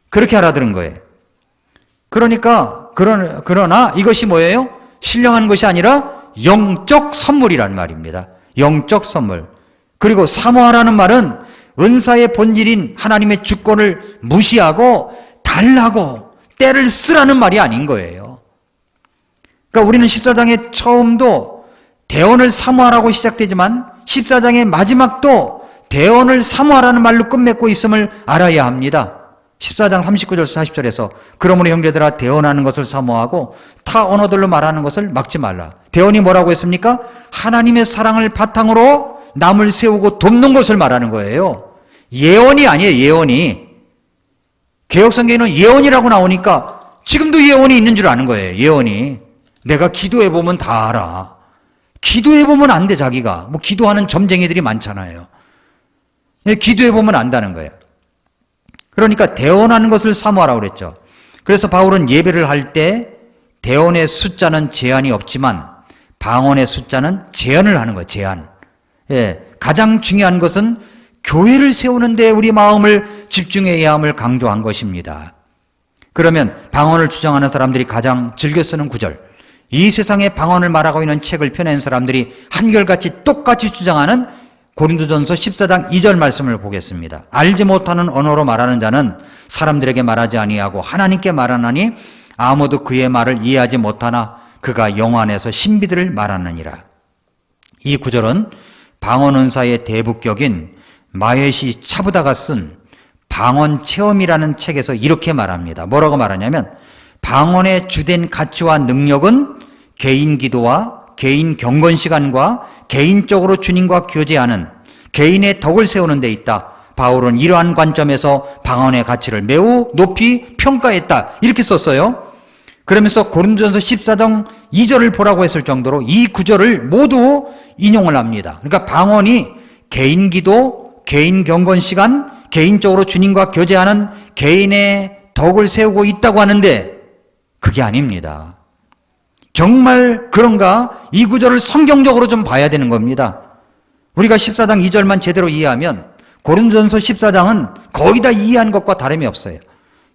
그렇게 알아들은 거예요. 그러나 이것이 뭐예요? 신령한 것이 아니라 영적 선물이란 말입니다. 영적 선물. 그리고 사모하라는 말은 은사의 본질인 하나님의 주권을 무시하고 달라고 때를 쓰라는 말이 아닌 거예요. 그러니까 우리는 14장의 처음도 대언을 사모하라고 시작되지만 14장의 마지막도 대언을 사모하라는 말로 끝맺고 있음을 알아야 합니다. 14장 39절에서 40절에서 그러므로 형제들아 대언하는 것을 사모하고 타 언어들로 말하는 것을 막지 말라. 대언이 뭐라고 했습니까? 하나님의 사랑을 바탕으로 남을 세우고 돕는 것을 말하는 거예요. 예언이 아니에요. 예언이. 개역성경에는 예언이라고 나오니까 지금도 예언이 있는 줄 아는 거예요. 예언이. 내가 기도해보면 다 알아. 기도해보면 안 돼, 자기가. 뭐 기도하는 점쟁이들이 많잖아요. 기도해보면 안다는 거예요. 그러니까 대언하는 것을 사모하라고 그랬죠. 그래서 바울은 예배를 할 때 대언의 숫자는 제한이 없지만 방언의 숫자는 제한을 하는 거예요. 제한. 가장 중요한 것은 교회를 세우는 데 우리 마음을 집중해야 함을 강조한 것입니다. 그러면 방언을 주장하는 사람들이 가장 즐겨 쓰는 구절, 이 세상에 방언을 말하고 있는 책을 펴낸 사람들이 한결같이 똑같이 주장하는 고린도전서 14장 2절 말씀을 보겠습니다. 알지 못하는 언어로 말하는 자는 사람들에게 말하지 아니하고 하나님께 말하나니 아무도 그의 말을 이해하지 못하나 그가 영 안에서 신비들을 말하느니라. 이 구절은 방언 은사의 대북격인 마예시 차부다가 쓴 방언 체험이라는 책에서 이렇게 말합니다. 뭐라고 말하냐면 방언의 주된 가치와 능력은 개인 기도와 개인 경건 시간과 개인적으로 주님과 교제하는 개인의 덕을 세우는 데 있다. 바울은 이러한 관점에서 방언의 가치를 매우 높이 평가했다. 이렇게 썼어요. 그러면서 고린도전서 14장 2절을 보라고 했을 정도로 이 구절을 모두 인용을 합니다. 그러니까 방언이 개인 기도, 개인 경건 시간, 개인적으로 주님과 교제하는 개인의 덕을 세우고 있다고 하는데 그게 아닙니다. 정말 그런가? 이 구절을 성경적으로 좀 봐야 되는 겁니다. 우리가 14장 2절만 제대로 이해하면 고린도전서 14장은 거의 다 이해한 것과 다름이 없어요.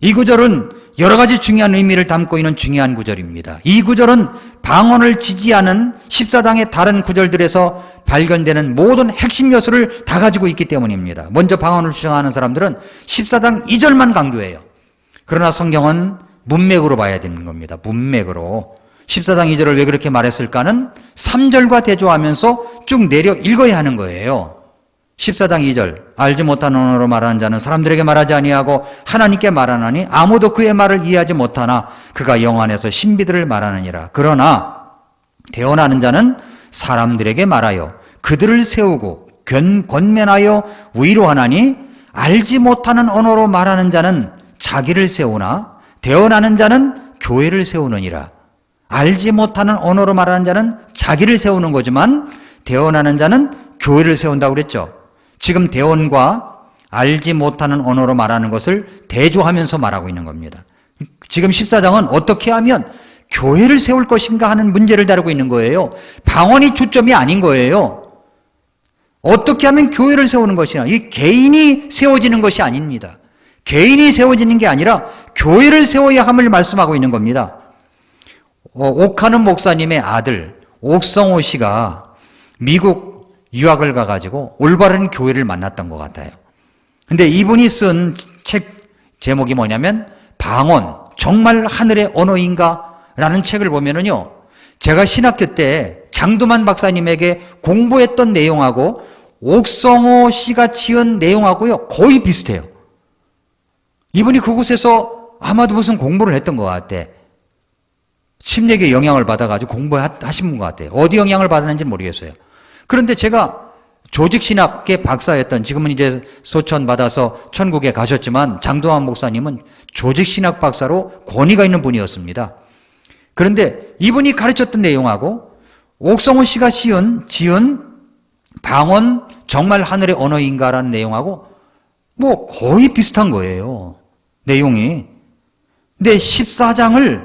이 구절은 여러 가지 중요한 의미를 담고 있는 중요한 구절입니다. 이 구절은 방언을 지지하는 14장의 다른 구절들에서 발견되는 모든 핵심 요소를 다 가지고 있기 때문입니다. 먼저 방언을 주장하는 사람들은 14장 2절만 강조해요. 그러나 성경은 문맥으로 봐야 되는 겁니다. 문맥으로. 14장 2절을 왜 그렇게 말했을까는 3절과 대조하면서 쭉 내려 읽어야 하는 거예요. 14장 2절 알지 못한 언어로 말하는 자는 사람들에게 말하지 아니하고 하나님께 말하나니 아무도 그의 말을 이해하지 못하나 그가 영 안에서 신비들을 말하느니라. 그러나 대언하는 자는 사람들에게 말하여 그들을 세우고 권면하여 위로하나니 알지 못하는 언어로 말하는 자는 자기를 세우나 대언하는 자는 교회를 세우느니라. 알지 못하는 언어로 말하는 자는 자기를 세우는 거지만 대언하는 자는 교회를 세운다고 그랬죠. 지금 대언과 알지 못하는 언어로 말하는 것을 대조하면서 말하고 있는 겁니다. 지금 14장은 어떻게 하면 교회를 세울 것인가 하는 문제를 다루고 있는 거예요. 방언이 초점이 아닌 거예요. 어떻게 하면 교회를 세우는 것이냐. 이 개인이 세워지는 것이 아닙니다. 개인이 세워지는 게 아니라 교회를 세워야 함을 말씀하고 있는 겁니다. 옥하는 목사님의 아들 옥성호 씨가 미국 유학을 가가지고 올바른 교회를 만났던 것 같아요. 근데 이분이 쓴 책 제목이 뭐냐면 방언, 정말 하늘의 언어인가? 라는 책을 보면은요, 제가 신학교 때 장두만 박사님에게 공부했던 내용하고 옥성호 씨가 지은 내용하고요, 거의 비슷해요. 이분이 그곳에서 아마도 무슨 공부를 했던 것 같아. 심리학의 영향을 받아가지고 공부하신 분 것 같아요. 어디 영향을 받았는지 모르겠어요. 그런데 제가 조직신학계 박사였던, 지금은 이제 소천 받아서 천국에 가셨지만 장도환 목사님은 조직신학 박사로 권위가 있는 분이었습니다. 그런데 이분이 가르쳤던 내용하고 옥성호 씨가 지은 방언 정말 하늘의 언어인가라는 내용하고 뭐 거의 비슷한 거예요. 내용이. 근데 14장을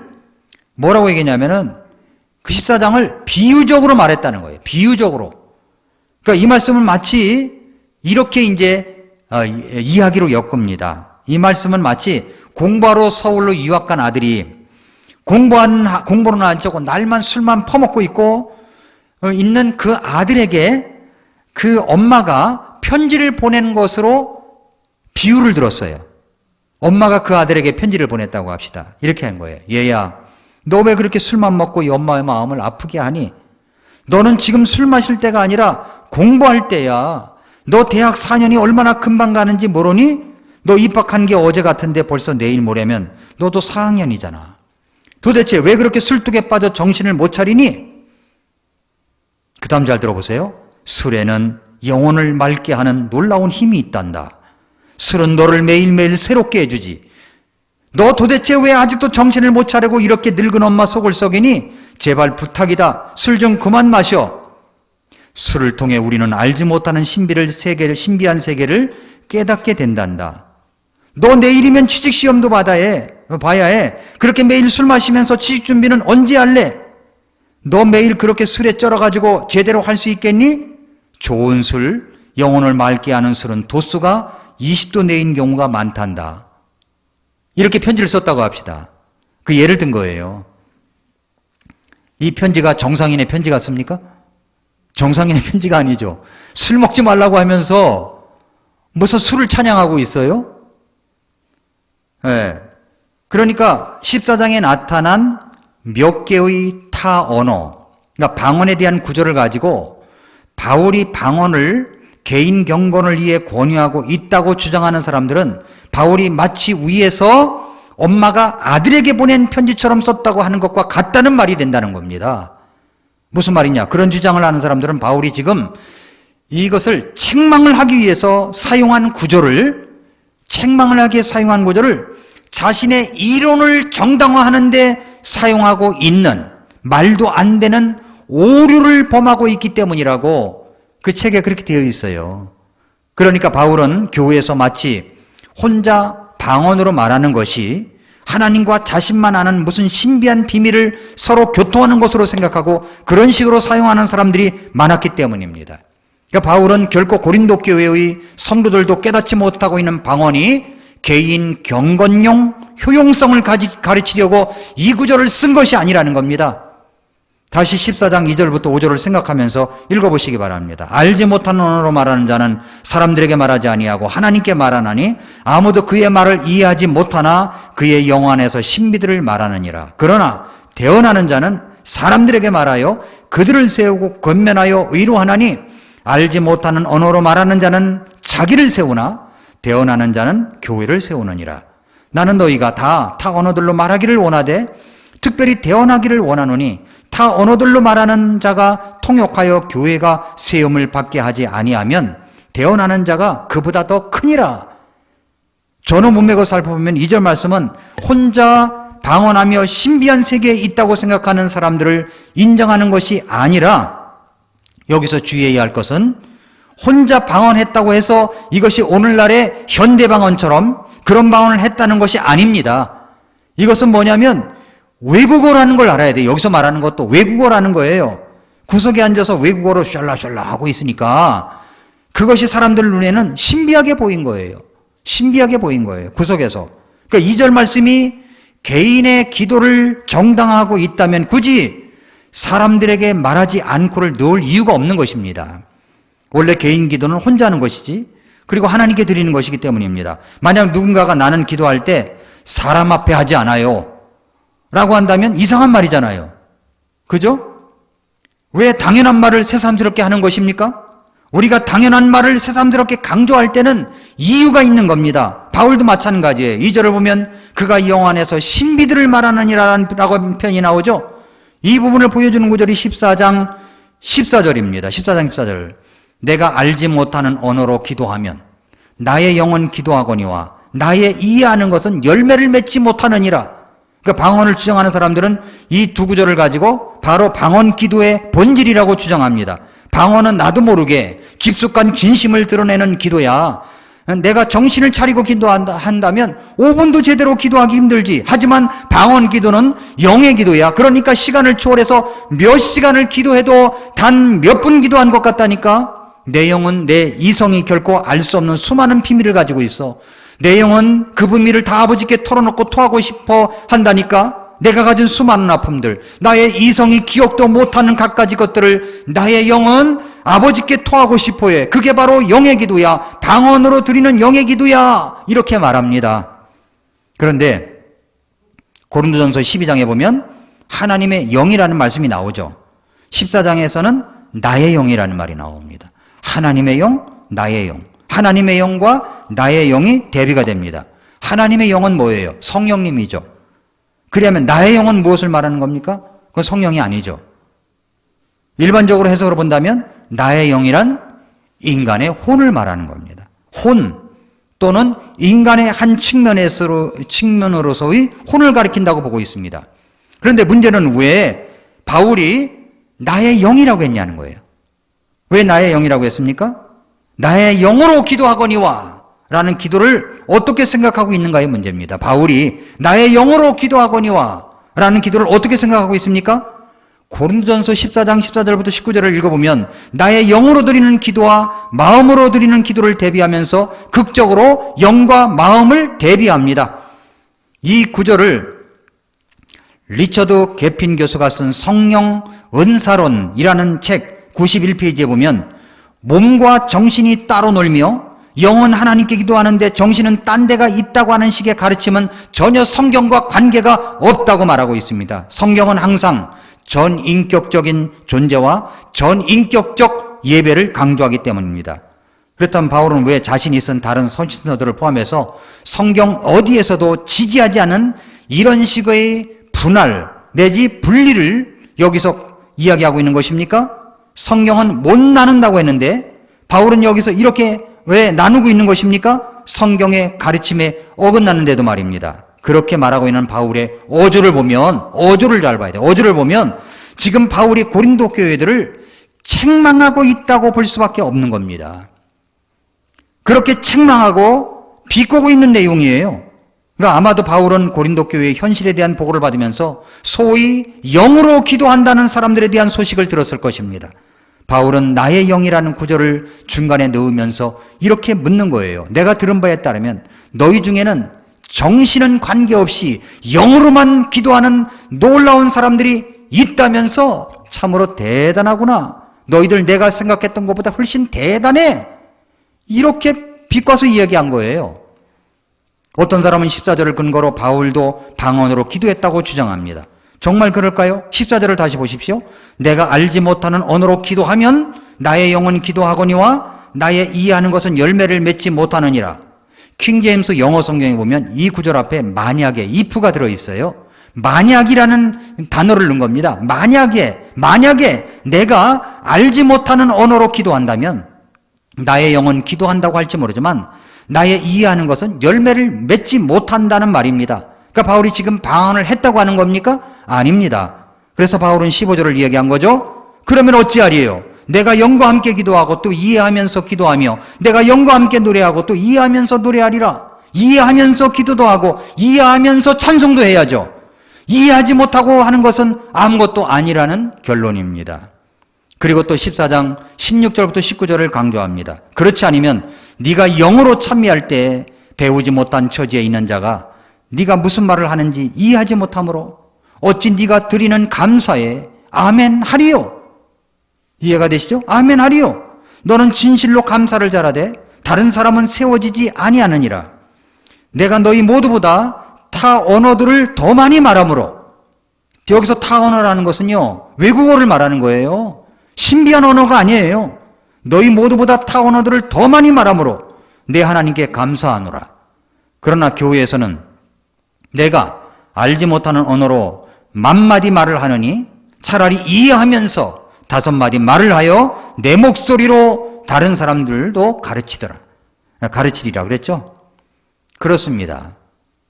뭐라고 얘기했냐면은 그 14장을 비유적으로 말했다는 거예요. 비유적으로. 그러니까 이 말씀은 마치 이렇게 이제 이야기로 엮습니다. 이 말씀은 마치 공부하러 서울로 유학 간 아들이 공부는 안 하고 날만 술만 퍼먹고 있는 그 아들에게 그 엄마가 편지를 보낸 것으로 비유를 들었어요. 엄마가 그 아들에게 편지를 보냈다고 합시다. 이렇게 한 거예요. 얘야, 너 왜 그렇게 술만 먹고 이 엄마의 마음을 아프게 하니? 너는 지금 술 마실 때가 아니라 공부할 때야. 너 대학 4년이 얼마나 금방 가는지 모르니? 너 입학한 게 어제 같은데 벌써 내일 모레면 너도 4학년이잖아. 도대체 왜 그렇게 술뚝에 빠져 정신을 못 차리니? 그 다음 잘 들어보세요. 술에는 영혼을 맑게 하는 놀라운 힘이 있단다. 술은 너를 매일매일 새롭게 해주지. 너 도대체 왜 아직도 정신을 못 차리고 이렇게 늙은 엄마 속을 썩이니? 제발 부탁이다. 술 좀 그만 마셔. 술을 통해 우리는 알지 못하는 신비한 세계를 깨닫게 된단다. 너 내일이면 취직시험도 봐야 해. 그렇게 매일 술 마시면서 취직 준비는 언제 할래? 너 매일 그렇게 술에 쩔어가지고 제대로 할 수 있겠니? 좋은 술, 영혼을 맑게 하는 술은 도수가 20도 내인 경우가 많단다. 이렇게 편지를 썼다고 합시다. 그 예를 든 거예요. 이 편지가 정상인의 편지 같습니까? 정상인의 편지가 아니죠. 술 먹지 말라고 하면서 무슨 술을 찬양하고 있어요? 네. 그러니까 14장에 나타난 몇 개의 타 언어, 그러니까 방언에 대한 구조를 가지고 바울이 방언을 개인 경건을 위해 권유하고 있다고 주장하는 사람들은 바울이 마치 위에서 엄마가 아들에게 보낸 편지처럼 썼다고 하는 것과 같다는 말이 된다는 겁니다. 무슨 말이냐? 그런 주장을 하는 사람들은 바울이 지금 이것을 책망을 하기 위해서 사용한 구조를 자신의 이론을 정당화하는 데 사용하고 있는, 말도 안 되는 오류를 범하고 있기 때문이라고 그 책에 그렇게 되어 있어요. 그러니까 바울은 교회에서 마치 혼자 방언으로 말하는 것이 하나님과 자신만 아는 무슨 신비한 비밀을 서로 교통하는 것으로 생각하고 그런 식으로 사용하는 사람들이 많았기 때문입니다. 그러니까 바울은 결코 고린도 교회의 성도들도 깨닫지 못하고 있는 방언이 개인 경건용 효용성을 가르치려고 이 구절을 쓴 것이 아니라는 겁니다. 다시 14장 2절부터 5절을 생각하면서 읽어보시기 바랍니다. 알지 못하는 언어로 말하는 자는 사람들에게 말하지 아니하고 하나님께 말하나니 아무도 그의 말을 이해하지 못하나 그의 영 안에서 신비들을 말하느니라. 그러나 대언하는 자는 사람들에게 말하여 그들을 세우고 권면하여 의로하나니 알지 못하는 언어로 말하는 자는 자기를 세우나 대언하는 자는 교회를 세우느니라. 나는 너희가 다 언어들로 말하기를 원하되 특별히 대언하기를 원하노니 타 언어들로 말하는 자가 통역하여 교회가 세움을 받게 하지 아니하면 대언하는 자가 그보다 더 크니라. 전후 문맥을 살펴보면 2절 말씀은 혼자 방언하며 신비한 세계에 있다고 생각하는 사람들을 인정하는 것이 아니라, 여기서 주의해야 할 것은 혼자 방언했다고 해서 이것이 오늘날의 현대 방언처럼 그런 방언을 했다는 것이 아닙니다. 이것은 뭐냐면 외국어라는 걸 알아야 돼요. 여기서 말하는 것도 외국어라는 거예요. 구석에 앉아서 외국어로 샬라샬라 하고 있으니까 그것이 사람들 눈에는 신비하게 보인 거예요. 신비하게 보인 거예요. 구석에서. 그러니까 2절 말씀이 개인의 기도를 정당화하고 있다면 굳이 사람들에게 말하지 않고를 넣을 이유가 없는 것입니다. 원래 개인 기도는 혼자 하는 것이지, 그리고 하나님께 드리는 것이기 때문입니다. 만약 누군가가 나는 기도할 때 사람 앞에 하지 않아요 라고 한다면 이상한 말이잖아요. 그죠? 왜 당연한 말을 새삼스럽게 하는 것입니까? 우리가 당연한 말을 새삼스럽게 강조할 때는 이유가 있는 겁니다. 바울도 마찬가지예요. 2절을 보면 그가 영 안에서 신비들을 말하느니라고 편이 나오죠. 이 부분을 보여주는 구절이 14장 14절입니다. 14장 14절. 내가 알지 못하는 언어로 기도하면 나의 영은 기도하거니와 나의 이해하는 것은 열매를 맺지 못하느니라. 그러니까 방언을 주장하는 사람들은 이 두 구절을 가지고 바로 방언 기도의 본질이라고 주장합니다. 방언은 나도 모르게 깊숙한 진심을 드러내는 기도야. 내가 정신을 차리고 기도한다면 5분도 제대로 기도하기 힘들지. 하지만 방언 기도는 영의 기도야. 그러니까 시간을 초월해서 몇 시간을 기도해도 단 몇 분 기도한 것 같다니까. 내 영은, 내 이성이 결코 알 수 없는 수많은 비밀을 가지고 있어. 내 영은 그 비밀을 다 아버지께 털어놓고 토하고 싶어 한다니까. 내가 가진 수많은 아픔들, 나의 이성이 기억도 못하는 갖가지 것들을 나의 영은 아버지께 토하고 싶어해. 그게 바로 영의 기도야. 방언으로 드리는 영의 기도야. 이렇게 말합니다. 그런데 고린도전서 12장에 보면 하나님의 영이라는 말씀이 나오죠. 14장에서는 나의 영이라는 말이 나옵니다. 하나님의 영, 나의 영. 하나님의 영과 나의 영이 대비가 됩니다. 하나님의 영은 뭐예요? 성령님이죠. 그러면 나의 영은 무엇을 말하는 겁니까? 그건 성령이 아니죠. 일반적으로 해석으로 본다면 나의 영이란 인간의 혼을 겁니다. 혼 또는 인간의 한 측면으로서의 혼을 가리킨다고 보고 있습니다. 그런데 문제는 왜 바울이 나의 영이라고 했냐는 거예요. 왜 나의 영이라고 했습니까? 나의 영으로 기도하거니와 라는 기도를 어떻게 생각하고 있는가의 문제입니다. 바울이 나의 영으로 기도하거니와 라는 기도를 어떻게 생각하고 있습니까? 고린도전서 14장 14절부터 19절을 읽어보면 나의 영으로 드리는 기도와 마음으로 드리는 기도를 대비하면서 극적으로 영과 마음을 대비합니다. 이 구절을 리처드 개핀 교수가 쓴 성령 은사론이라는 책 91페이지에 보면 몸과 정신이 따로 놀며 영은 하나님께 기도하는데 정신은 딴 데가 있다고 하는 식의 가르침은 전혀 성경과 관계가 없다고 말하고 있습니다. 성경은 항상 전인격적인 존재와 전인격적 예배를 강조하기 때문입니다. 그렇다면 바울은 왜 자신이 쓴 다른 선지서들을 포함해서 성경 어디에서도 지지하지 않은 이런 식의 분할 내지 분리를 여기서 이야기하고 있는 것입니까? 성경은 못 나눈다고 했는데 바울은 여기서 이렇게 왜 나누고 있는 것입니까? 성경의 가르침에 어긋나는데도 말입니다. 그렇게 말하고 있는 바울의 어조를 보면, 어조를 잘 봐야 돼요. 어조를 보면 지금 바울이 고린도 교회들을 책망하고 있다고 볼 수밖에 없는 겁니다. 그렇게 책망하고 비꼬고 있는 내용이에요. 그러니까 아마도 바울은 고린도 교회의 현실에 대한 보고를 받으면서 소위 영으로 기도한다는 사람들에 대한 소식을 들었을 것입니다. 바울은 나의 영이라는 구절을 중간에 넣으면서 이렇게 묻는 거예요. 내가 들은 바에 따르면 너희 중에는 정신은 관계없이 영으로만 기도하는 놀라운 사람들이 있다면서 참으로 대단하구나. 너희들 내가 생각했던 것보다 훨씬 대단해. 이렇게 비꼬아서 이야기한 거예요. 어떤 사람은 14절을 근거로 바울도 방언으로 기도했다고 주장합니다. 정말 그럴까요? 14절을 다시 보십시오. 내가 알지 못하는 언어로 기도하면 나의 영은 기도하거니와 나의 이해하는 것은 열매를 맺지 못하느니라. 킹제임스 영어 성경에 보면 이 구절 앞에 만약에 if가 들어있어요. 만약이라는 단어를 넣은 겁니다. 만약에 내가 알지 못하는 언어로 기도한다면 나의 영은 기도한다고 할지 모르지만 나의 이해하는 것은 열매를 맺지 못한다는 말입니다. 그러니까 바울이 지금 방언을 했다고 하는 겁니까? 아닙니다. 그래서 바울은 15절을 이야기한 거죠. 그러면 어찌하리요? 내가 영과 함께 기도하고 또 이해하면서 기도하며 내가 영과 함께 노래하고 또 이해하면서 노래하리라. 이해하면서 기도도 하고 이해하면서 찬송도 해야죠. 이해하지 못하고 하는 것은 아무것도 아니라는 결론입니다. 그리고 또 14장 16절부터 19절을 강조합니다. 그렇지 않으면 네가 영으로 찬미할 때 배우지 못한 처지에 있는 자가 네가 무슨 말을 하는지 이해하지 못하므로 어찌 네가 드리는 감사에 아멘 하리요. 이해가 되시죠? 아멘 하리요. 너는 진실로 감사를 잘하되 다른 사람은 세워지지 아니하느니라. 내가 너희 모두보다 타 언어들을 더 많이 말하므로. 여기서 타 언어라는 것은요, 외국어를 말하는 거예요. 신비한 언어가 아니에요. 너희 모두보다 타 언어들을 더 많이 말하므로 내 하나님께 감사하노라. 그러나 교회에서는 내가 알지 못하는 언어로 만마디 말을 하느니 차라리 이해하면서 5마디 말을 하여 내 목소리로 다른 사람들도 가르치리라 그랬죠? 그렇습니다.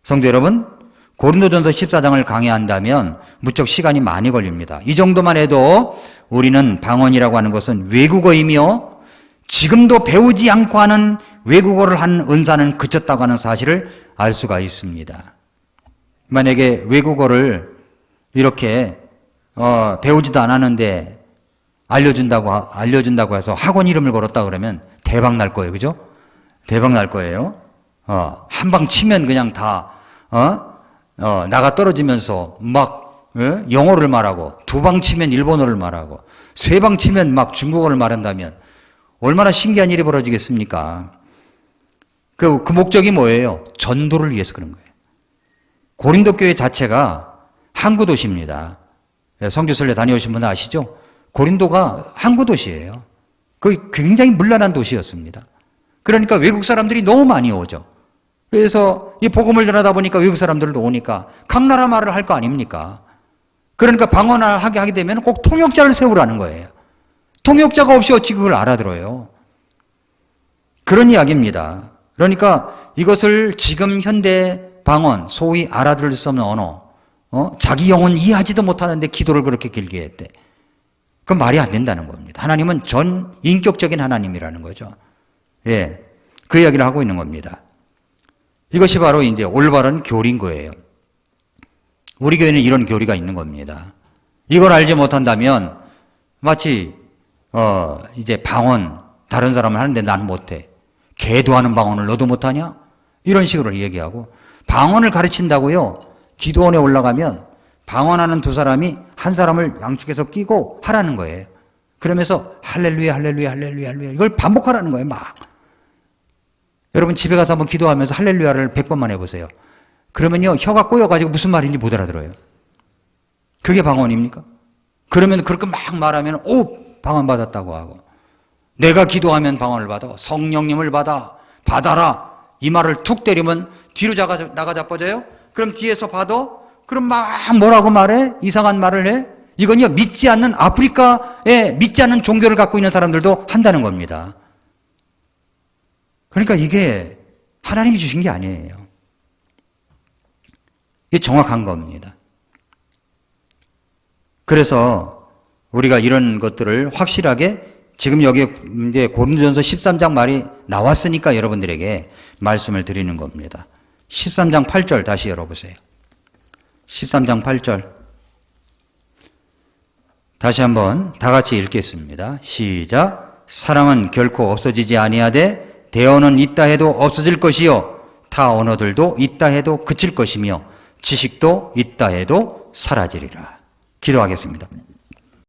성도 여러분, 고린도전서 14장을 강의한다면 무척 시간이 많이 걸립니다. 이 정도만 해도 우리는 방언이라고 하는 것은 외국어이며 지금도 배우지 않고 하는 외국어를 한 은사는 그쳤다고 하는 사실을 알 수가 있습니다. 만약에 외국어를 이렇게 배우지도 않았는데 알려준다고 해서 학원 이름을 걸었다 그러면 대박 날 거예요. 그죠? 대박 날 거예요. 한 방 치면 그냥 다 나가 떨어지면서 막 영어를 말하고 2방 치면 일본어를 말하고 3방 치면 막 중국어를 말한다면 얼마나 신기한 일이 벌어지겠습니까? 그 목적이 뭐예요? 전도를 위해서 그런 거예요. 고린도 교회 자체가 항구 도시입니다. 성교설례 다녀오신 분은 아시죠? 고린도가 항구 도시예요. 그 굉장히 문란한 도시였습니다. 그러니까 외국 사람들이 너무 많이 오죠. 그래서 이 복음을 전하다 보니까 외국 사람들도 오니까 각 나라 말을 할 거 아닙니까? 그러니까 방언을 하게 되면 꼭 통역자를 세우라는 거예요. 통역자가 없이 어찌 그걸 알아들어요? 그런 이야기입니다. 그러니까 이것을 지금 현대 방언, 소위 알아들을 수 없는 언어, 자기 영혼 이해하지도 못하는데 기도를 그렇게 길게 했대. 그건 말이 안 된다는 겁니다. 하나님은 전 인격적인 하나님이라는 거죠. 예, 그 이야기를 하고 있는 겁니다. 이것이 바로 이제 올바른 교리인 거예요. 우리 교회는 이런 교리가 있는 겁니다. 이걸 알지 못한다면 마치 이제 방언 다른 사람은 하는데 난 못해. 개도 하는 방언을 너도 못하냐? 이런 식으로 얘기하고 방언을 가르친다고요. 기도원에 올라가면 방언하는 2사람이 한 사람을 양쪽에서 끼고 하라는 거예요. 그러면서 할렐루야 할렐루야 할렐루야 할렐루야 이걸 반복하라는 거예요. 막. 여러분 집에 가서 한번 기도하면서 할렐루야를 100번만 해보세요. 그러면요 혀가 꼬여가지고 무슨 말인지 못 알아들어요. 그게 방언입니까? 그러면 그렇게 막 말하면 방언 받았다고 하고 내가 기도하면 방언을 받아 성령님을 받아라 이 말을 툭 때리면 뒤로 나가 자빠져요. 그럼 뒤에서 받아 그럼 막 뭐라고 말해? 이상한 말을 해? 이건요 믿지 않는 아프리카에 믿지 않는 종교를 갖고 있는 사람들도 한다는 겁니다. 그러니까 이게 하나님이 주신 게 아니에요. 이게 정확한 겁니다. 그래서 우리가 이런 것들을 확실하게 지금 여기 이제 고린도전서 13장 말이 나왔으니까 여러분들에게 말씀을 드리는 겁니다. 13장 8절 다시 열어보세요. 13장 8절. 다시 한번 다 같이 읽겠습니다. 시작. 사랑은 결코 없어지지 아니하되 대언은 있다 해도 없어질 것이요 타 언어들도 있다 해도 그칠 것이며 지식도 있다 해도 사라지리라. 기도하겠습니다.